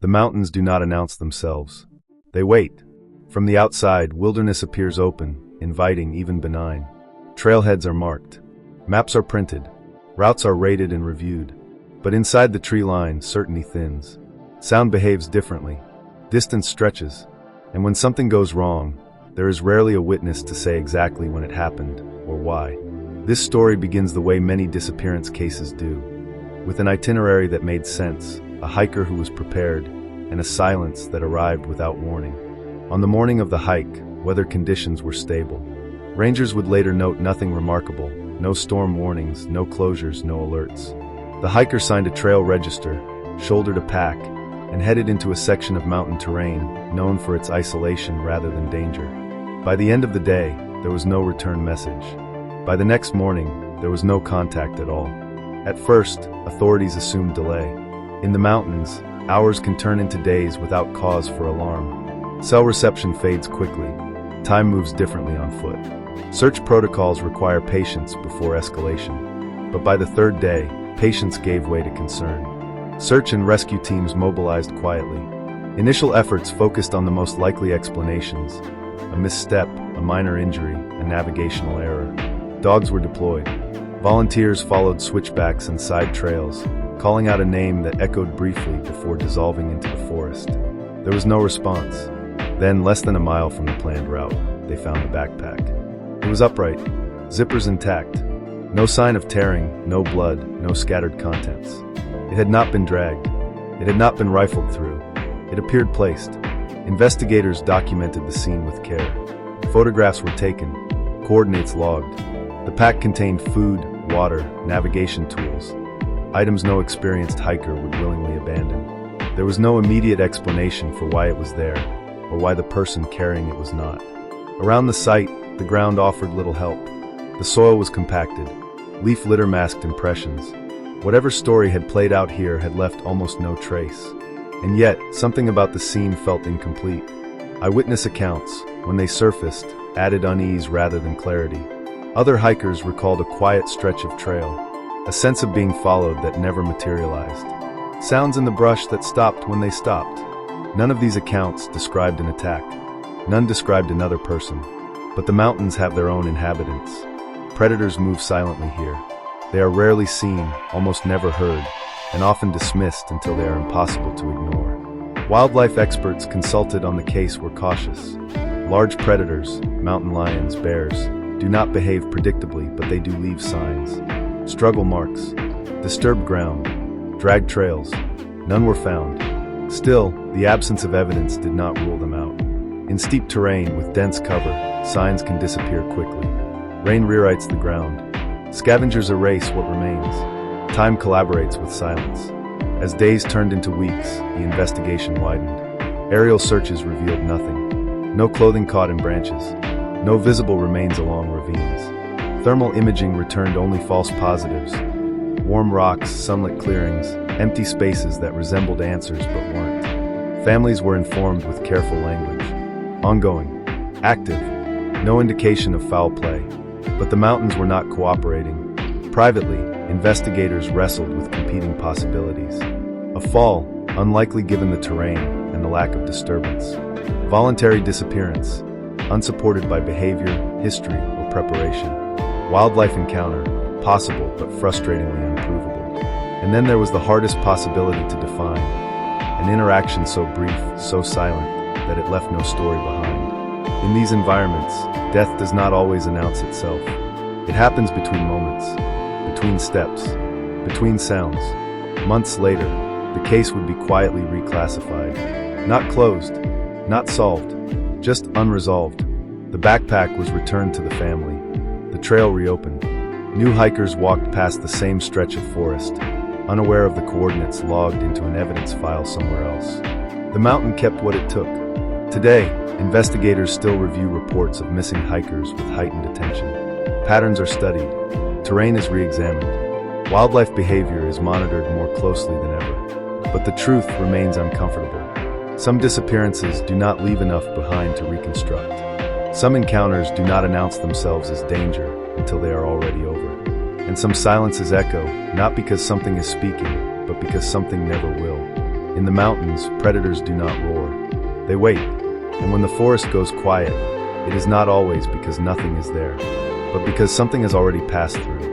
The mountains do not announce themselves. They wait. From the outside, wilderness appears open, inviting, even benign. Trailheads are marked. Maps are printed. Routes are rated and reviewed. But inside the tree line, certainty thins. Sound behaves differently. Distance stretches. And when something goes wrong, there is rarely a witness to say exactly when it happened or why. This story begins the way many disappearance cases do, with an itinerary that made sense, a hiker who was prepared, and a silence that arrived without warning. On the morning of the hike, weather conditions were stable. Rangers would later note nothing remarkable, no storm warnings, no closures, no alerts. The hiker signed a trail register, shouldered a pack, and headed into a section of mountain terrain known for its isolation rather than danger. By the end of the day, there was no return message. By the next morning, there was no contact at all. At first, authorities assumed delay. In the mountains, hours can turn into days without cause for alarm. Cell reception fades quickly. Time moves differently on foot. Search protocols require patience before escalation. But by the third day, patience gave way to concern. Search and rescue teams mobilized quietly. Initial efforts focused on the most likely explanations: a misstep, a minor injury, a navigational error. Dogs were deployed. Volunteers followed switchbacks and side trails, calling out a name that echoed briefly before dissolving into the forest. There was no response. Then, less than a mile from the planned route, they found the backpack. It was upright, zippers intact. No sign of tearing, no blood, no scattered contents. It had not been dragged. It had not been rifled through. It appeared placed. Investigators documented the scene with care. Photographs were taken, coordinates logged. The pack contained food, water, navigation tools, items no experienced hiker would willingly abandon. There was no immediate explanation for why it was there, or why the person carrying it was not. Around the site, the ground offered little help. The soil was compacted. Leaf litter masked impressions. Whatever story had played out here had left almost no trace. And yet, something about the scene felt incomplete. Eyewitness accounts, when they surfaced, added unease rather than clarity. Other hikers recalled a quiet stretch of trail, a sense of being followed that never materialized. Sounds in the brush that stopped when they stopped. None of these accounts described an attack. None described another person. But the mountains have their own inhabitants. Predators move silently here. They are rarely seen, almost never heard, and often dismissed until they are impossible to ignore. Wildlife experts consulted on the case were cautious. Large predators, mountain lions, bears, do not behave predictably, but they do leave signs. Struggle marks, disturbed ground, dragged trails. None were found. Still, the absence of evidence did not rule them out. In steep terrain with dense cover, signs can disappear quickly. Rain rewrites the ground. Scavengers erase what remains. Time collaborates with silence. As days turned into weeks, the investigation widened. Aerial searches revealed nothing. No clothing caught in branches. No visible remains along ravines. Thermal imaging returned only false positives. Warm rocks, sunlit clearings, empty spaces that resembled answers but weren't. Families were informed with careful language. Ongoing. Active. No indication of foul play. But the mountains were not cooperating. Privately, investigators wrestled with competing possibilities. A fall, unlikely given the terrain and the lack of disturbance. Voluntary disappearance, unsupported by behavior, history, or preparation. Wildlife encounter, possible but frustratingly unprovable. And then there was the hardest possibility to define. An interaction so brief, so silent, that it left no story behind. In these environments, death does not always announce itself. It happens between moments, between steps, between sounds. Months later, the case would be quietly reclassified. Not closed, not solved, just unresolved. The backpack was returned to the family. The trail reopened. New hikers walked past the same stretch of forest, unaware of the coordinates logged into an evidence file somewhere else. The mountain kept what it took. Today, investigators still review reports of missing hikers with heightened attention. Patterns are studied. Terrain is re-examined. Wildlife behavior is monitored more closely than ever. But the truth remains uncomfortable. Some disappearances do not leave enough behind to reconstruct. Some encounters do not announce themselves as danger until they are already over. And some silences echo, not because something is speaking, but because something never will. In the mountains, predators do not roar. They wait, and when the forest goes quiet, it is not always because nothing is there, but because something has already passed through.